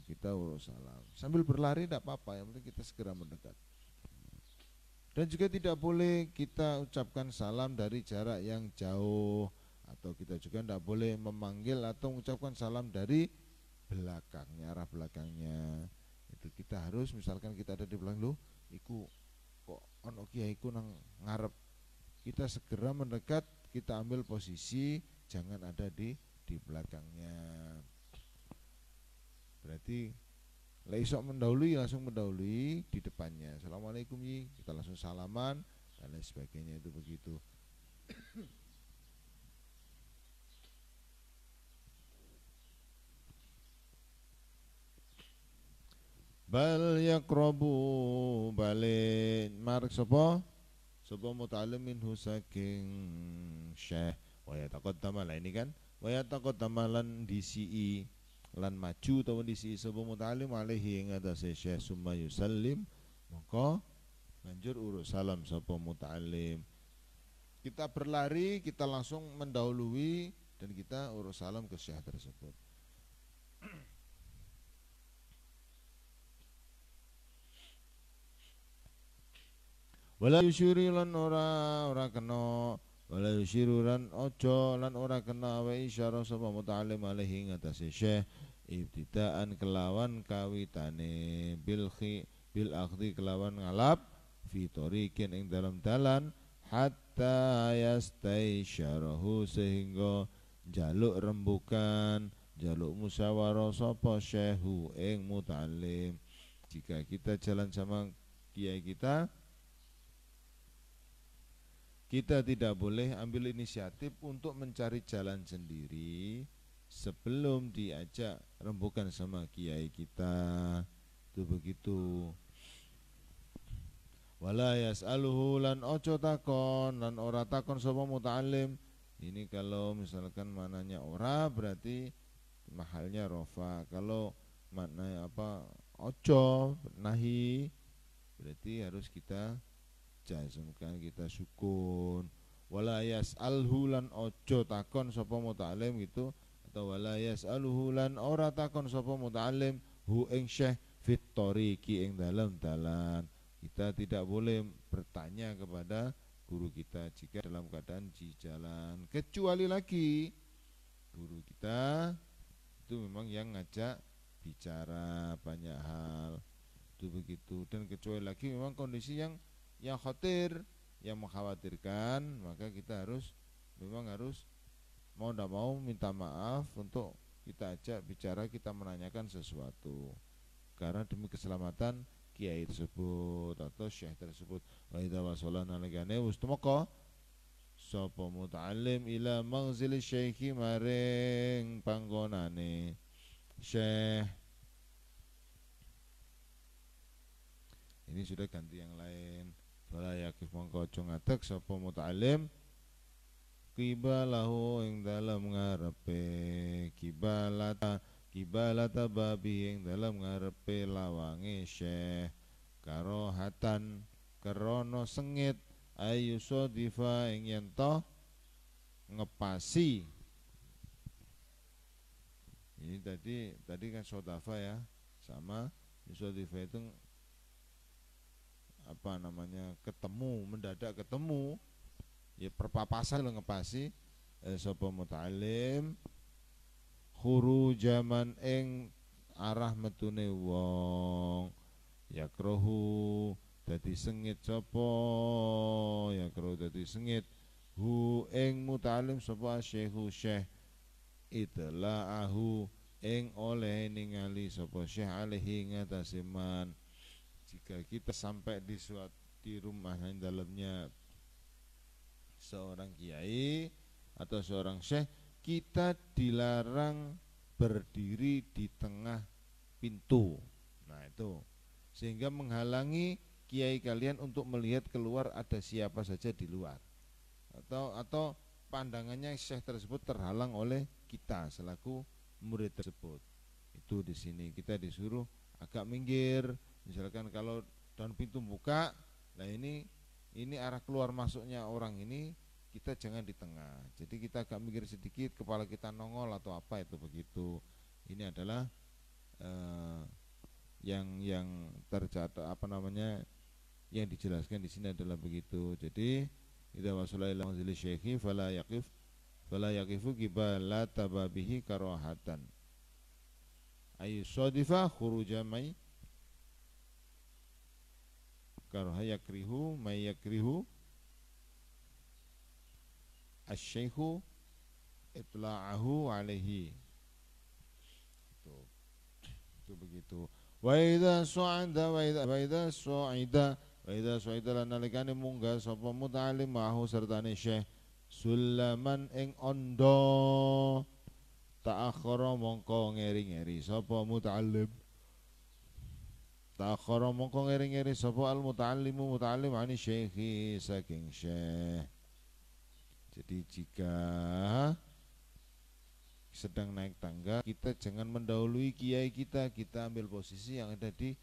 kita urus salam sambil berlari tidak apa-apa, yang penting kita segera mendekat. Dan juga tidak boleh kita ucapkan salam dari jarak yang jauh, atau kita juga tidak boleh memanggil atau mengucapkan salam dari belakangnya, arah belakangnya. Itu kita harus, misalkan kita ada di belakang, iku kok ono kiaiku nang ngarep, kita segera mendekat, kita ambil posisi, jangan ada di belakangnya. Berarti iso mendahului, langsung mendahului di depannya. Assalamualaikum yi, kita langsung salaman dan lain sebagainya. Itu begitu. Bal yaqrabu, balik marek sapa muta'allim minhu saking syekh, wa yataqaddama. Lah ini kan wa yataqaddama lan disi lan maju utawa disi sapa muta'allim alaihi ing atase syekh, summa yusallim, maka banjur urus salam sapa muta'allim. Kita berlari, kita langsung mendahului dan kita urus salam ke syekh tersebut. Wala yusyiri lan ora kena, wala yusyiru lan ojo lan ora kena wa isyarah sapa muta'allim alaihi ngatasi syekh ibtidaan kelawan kawitane bil akhdi kelawan ngalap fi tariqin ing dalam dalan hatta yastaisyarahu sehingga jaluk rembukan, jaluk musyawarah sapa syekhu ing muta'alim. Jika kita jalan sama kiai kita tidak boleh ambil inisiatif untuk mencari jalan sendiri sebelum diajak rembukan sama kiai kita. Itu begitu. Wala yas'aluhu lan ojo takon lan ora takon sapa muta'alim. Ini kalau misalkan mananya ora berarti mahalnya rofa. Kalau maknanya apa ojo nahi berarti harus kita jazmkan, kita sukun. Wala yas'alhu lan ojo takon sapa muta'alim gitu, atau wala yas'aluhu lan ora takon sapa muta'alim hu ing syekh fit tariqi ing dalam dalan. Kita tidak boleh bertanya kepada guru kita jika dalam keadaan di jalan, kecuali lagi guru kita itu memang yang ngajak bicara banyak hal, itu begitu. Dan kecuali lagi memang kondisi yang khawatir, yang mengkhawatirkan, maka kita memang harus mau tidak mau minta maaf untuk kita ajak bicara, kita menanyakan sesuatu karena demi keselamatan kiai tersebut atau syekh tersebut. Wa idza wasalana nalagane wis tumeka sapa muta'allim ila manzil syekhi maring panggonane syekh. Ini sudah ganti yang lain. Fala yakif mongko aja ngadeg sapa muta'allim kibalahu ing dalam ngarepe kibalata babi ing dalam ngarepe lawange syekh karohatan kerono sengit ayu sodifa ing yen to ngepasi. Ini tadi kan sodafa ya, sama sodifa itu apa namanya, ketemu, mendadak ketemu ya, perpapasan lo ngepasi sapa muta'alim khuru jaman ing arah metune wong yakrohu dadi sengit sapa yakrohu dadi sengit hu ing muta'alim sapa syekhu syekh itla'ahu ing oleh ningali sapa syekh alaihi ngatasi man. Jika kita sampai di rumah yang dalamnya seorang kiai atau seorang syekh, kita dilarang berdiri di tengah pintu. Nah itu, sehingga menghalangi kiai kalian untuk melihat keluar ada siapa saja di luar, atau pandangannya syekh tersebut terhalang oleh kita selaku murid tersebut. Itu di sini kita disuruh agak minggir. Misalkan kalau daun pintu buka, nah ini arah keluar masuknya orang ini, kita jangan di tengah. Jadi kita agak minggir sedikit, kepala kita nongol atau apa itu begitu. Ini adalah yang tercatat apa namanya, yang dijelaskan di sini adalah begitu. Jadi idza wasala ila manzili syekhi fala yaqifu qibala tababihi karahatan ayu sadifa khuruja mai karaha yakrihu may yakrihu asy-syaikhu itla'ahu alaihi. Itu begitu. Wa idza su'ida lan nalikane munggah sapa muta'allim mahu sertane syekh sulaman ing ondo ta'akhara mongko ngeri-ngeri sapa muta'allim ta'akhara mongko ngeri-ngeri sapa al muta'allimu muta'allim ani syekhi saking syekh. Jadi jika sedang naik tangga, kita jangan mendahului kiai kita ambil posisi yang ada di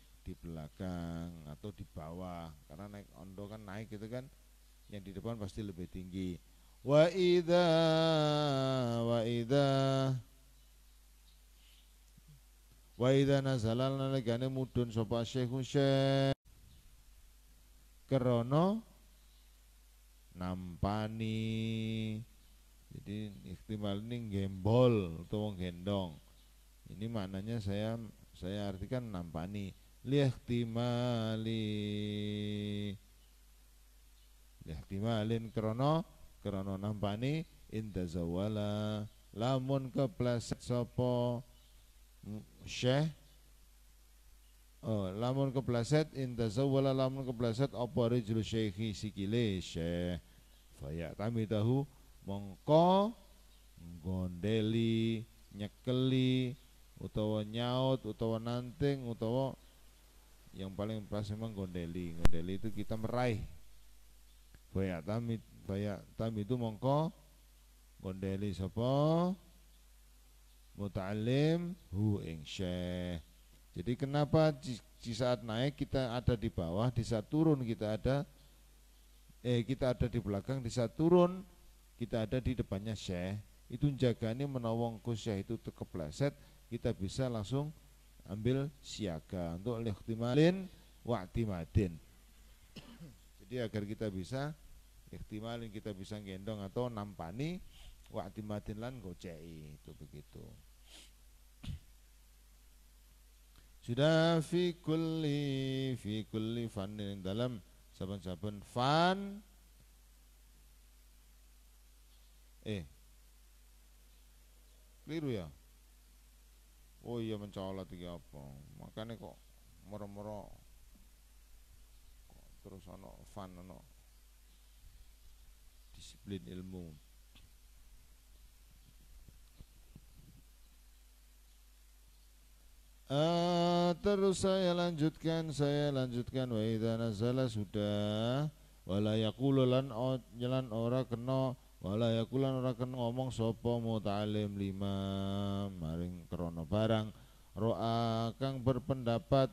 belakang atau di bawah, karena naik ondo kan naik gitu kan, yang di depan pasti lebih tinggi. Wa idza nazalal nalikane mudun sapa syekhu syekh kerono nampani. Jadi ikhtimal ini gembol atau gendong. Ini maknanya saya artikan nampani. Lihtimalin krono nampani inda zawala lamun kepleset sapa syekh lamun kepleset intazawwala lamun kepleset apa rijlu syekhi sikile syekh faya tamidahu mongko gondeli nyekeli utawa nyaut utawa nanting utawa yang paling pas memang gondeli itu kita meraih faya tamid itu mongko gondeli sapa muta'allim hu ing syekh. Jadi kenapa di saat naik kita ada di bawah, di saat turun kita ada di belakang, di saat turun kita ada di depannya syekh. Itu jagani menawang ku syekh itu kepleset, kita bisa langsung ambil siaga untuk ikhtimalin wa'timadin. Jadi agar kita bisa ikhtimalin, kita bisa gendong atau nampani wa'timadin lan gocei, itu begitu. Sudah fi kulli fannin dalam saben-saben fan keliru ya. Oh iya mencolot iki apa? Makanya kok moro-moro terus ono fan ono disiplin ilmu. Terus saya lanjutkan wa idza nazala sudah wala yaqulu lan ora kena wala yaqulan ora kena ngomong sapa muta'alim lima maring krana barang ro'a kang berpendapat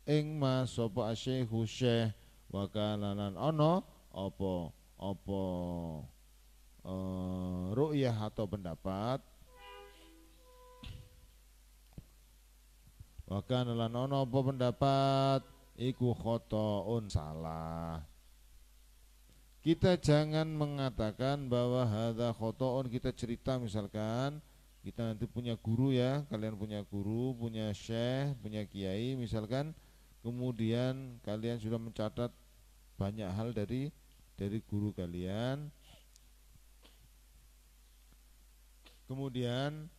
ing mas sapa asyikhu syekh wa kana lan ana apa ru'yah atau pendapat wa kana lan ana apa pendapat iku khotoun salah. Kita jangan mengatakan bahwa hadza khotoun, kita cerita misalkan kita nanti punya guru ya, kalian punya guru, punya syekh, punya kiai misalkan, kemudian kalian sudah mencatat banyak hal dari guru kalian, kemudian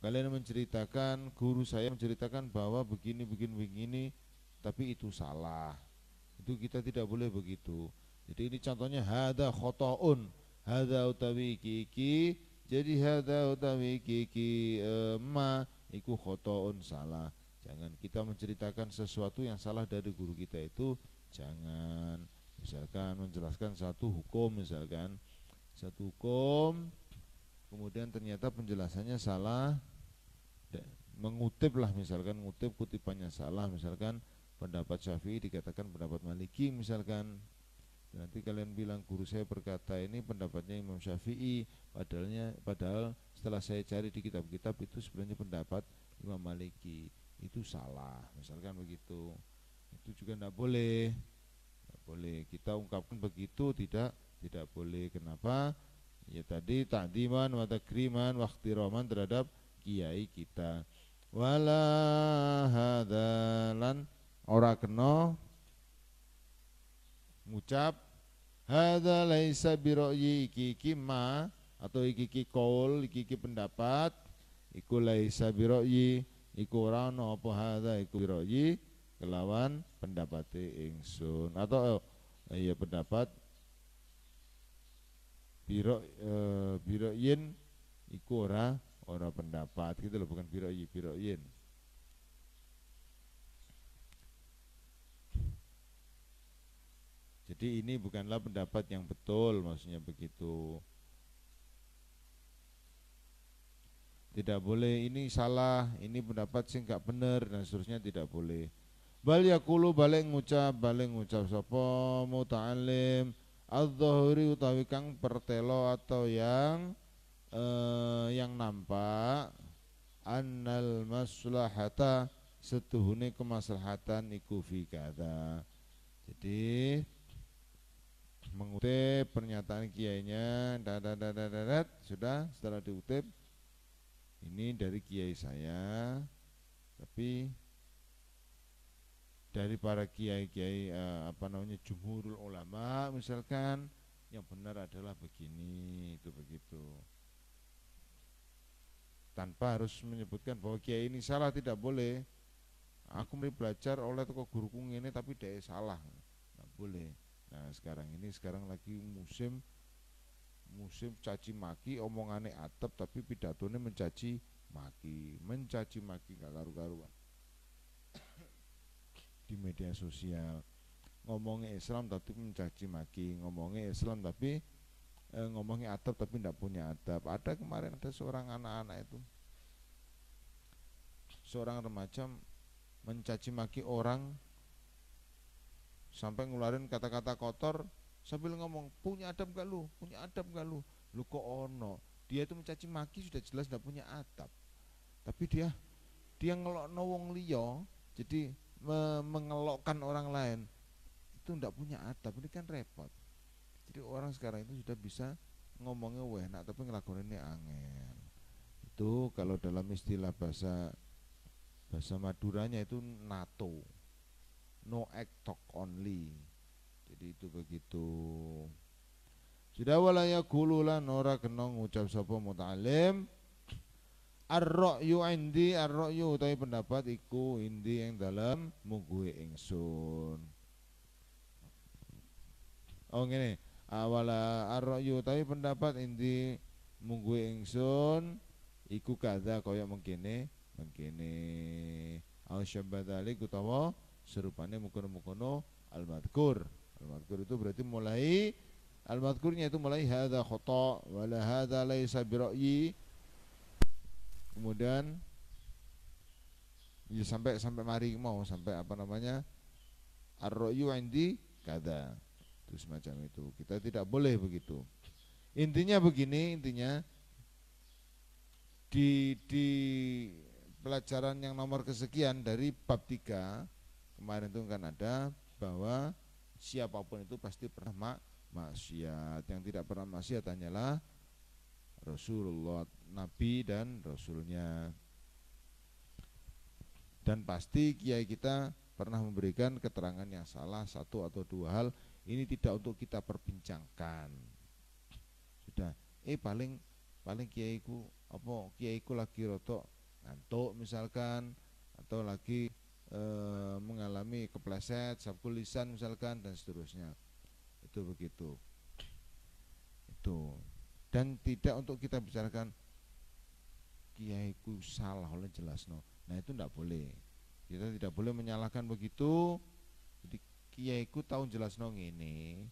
kalian menceritakan, guru saya menceritakan bahwa begini, tapi itu salah. Itu kita tidak boleh begitu. Jadi ini contohnya hadza khotoun, hadza utawi iki. Jadi hadza utawi iki ma iku khotoun salah. Jangan kita menceritakan sesuatu yang salah dari guru kita itu, jangan. Misalkan menjelaskan satu hukum kemudian ternyata penjelasannya salah, mengutip kutipannya salah, misalkan pendapat Syafi'i dikatakan pendapat Maliki misalkan. Nanti kalian bilang guru saya berkata ini pendapatnya Imam Syafi'i, padahal setelah saya cari di kitab-kitab itu sebenarnya pendapat Imam Maliki, itu salah misalkan begitu. Itu juga tidak boleh kita ungkapkan begitu, tidak boleh. Kenapa? Ya tadi ta'diman wa takriman wa ikhtiraman terhadap kiai kita. Wala hadalan ora kena ngucap hadza laisa bira'yi iki ma atau iki qaul iki pendapat iku laisa bira'yi iku ora ana apa hadza iku bira'yi kelawan pendapate ingsun atau iya pendapat bira'yin iku ora pendapat gitu loh, bukan bira'yin. Jadi ini bukanlah pendapat yang betul, maksudnya begitu. Tidak boleh ini salah, ini pendapat sing gak bener dan seterusnya, tidak boleh. Bal yaqulu balik ngucap sapa muta'allim adz-dzahiri utawi kang pertelo atau yang nampak annal maslahata setuhune kemaslahatan iku fi kada. Jadi mengutip pernyataan kiainya sudah, setelah diutip ini dari kiai saya, tapi dari para kiai jumhurul ulama misalkan yang benar adalah begini, itu begitu. tanpa harus menyebutkan bahwa kiai ini salah, tidak boleh. Aku mari belajar oleh toko guruku ini tapi dia salah, nggak boleh. Nah sekarang lagi musim caci maki, omongane atep tapi pidatone mencaci maki gak karu-karuan di media sosial. Ngomongnya Islam tapi mencaci maki, ngomongnya Islam tapi ngomongnya adab tapi tidak punya adab. Ada kemarin ada seorang anak-anak itu, seorang remaja mencaci maki orang sampai ngeluarin kata-kata kotor sambil ngomong punya adab gak lu, lu kok ono. Dia itu mencaci maki sudah jelas tidak punya adab, tapi dia ngelokno wong liya, jadi mengelokkan orang lain, itu tidak punya adab. Ini kan repot. Jadi orang sekarang itu sudah bisa ngomongnya enak tapi ngelakuinnya angel. Itu kalau dalam istilah bahasa Maduranya itu NATO, no act talk only. Jadi itu begitu. Sudah walaya kululan ora kena ngucap sapa muta'alim ar-ra'yu indi, ar-ra'yu utawi pendapat iku indi yang dalam mungguhe ingsun. Oh ngene, awala ar-ra'yu utawi pendapat indi mungguhe ingsun iku kadza kaya mengkene au syabadalik utawa serupane mukono-mukono al-madhkur. Al-madhkur itu berarti mulai al-madhkurnya itu mulai hadza khata wala hadza laisa bi ra'yi. Kemudian ya sampai mari mau sampai apa namanya ar-ra'yu indi kada. Itu semacam itu. Kita tidak boleh begitu. Intinya begini, di pelajaran yang nomor kesekian dari bab 3 kemarin itu kan ada bahwa siapapun itu pasti pernah maksiat. Yang tidak pernah maksiat hanyalah Rasulullah, Nabi dan Rasulnya. Dan pasti kiai kita pernah memberikan keterangan yang salah satu atau dua hal. Ini tidak untuk kita perbincangkan. Sudah, paling kiaiku lagi rotok ngantuk misalkan, atau lagi mengalami kepleset, sabkul lisan misalkan dan seterusnya. Itu begitu. Itu. Dan tidak untuk kita bicarakan kiaiku salah oleh jelas no. Nah itu tidak boleh. Kita tidak boleh menyalahkan begitu. Jadi kiaiku tahu jelas no ngene,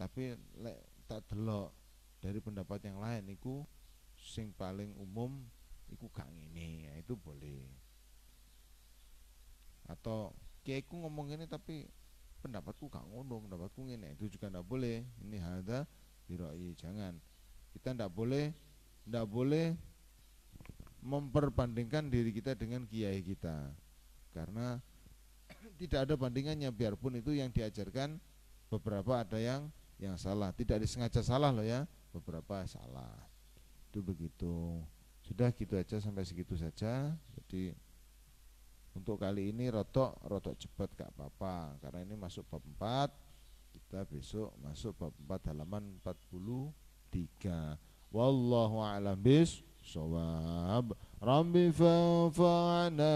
tapi lek tak delok dari pendapat yang lain iku sing paling umum iku gak ngene, ya itu boleh. Atau kiaiku ngomong ngene tapi pendapatku gak ngono, pendapatku ngene, itu juga ndak boleh. Ini hadza biroi, jangan. Kita ndak boleh memperbandingkan diri kita dengan kiai kita, karena tidak ada bandingannya. Biarpun itu yang diajarkan beberapa ada yang salah, tidak disengaja salah loh ya, beberapa salah. Itu begitu. Sudah gitu aja, sampai segitu saja. Jadi untuk kali ini rotok cepat gak apa-apa, karena ini masuk bab 4. Kita besok masuk bab 4 halaman 43. Wallahu a'lam bis-shawab. Rabbi fanfa'na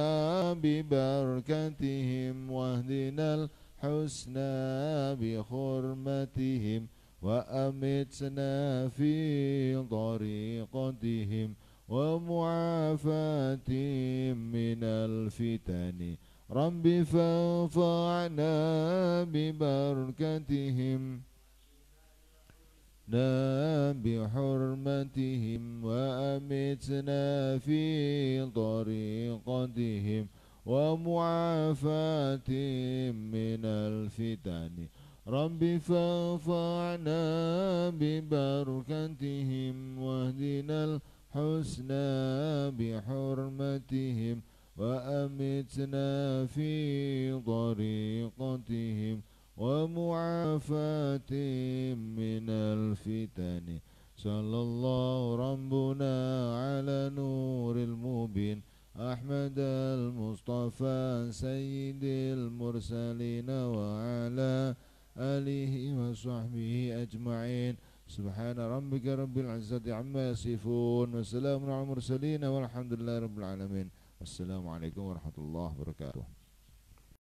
bi barakatihim wahdinal husna bi hurmatihim wa amitna fi tariqatihim wa mu'afatihim minal fitani. Rabbi fanfa'na bi barakatihim bi hurmatihim wa amitna fi tariqatihim wa mu'afatihim minal fitani. Rabbi fanfa'na bi barakatihim wahdinal husna bi hurmatihim wa amitna fi tariqatihim wa mu'afatihim minal fitani. Sallallahu rabbuna ala nuril mubin Ahmad al-Mustafa sayyidil mursalin wa ala alihi wa sahbihi ajma'in. Subhana rabbika rabbil izzati amma yasifun wa salamun alal mursalin walhamdulillahi rabbil alamin. Wassalamualaikum warahmatullahi wabarakatuh.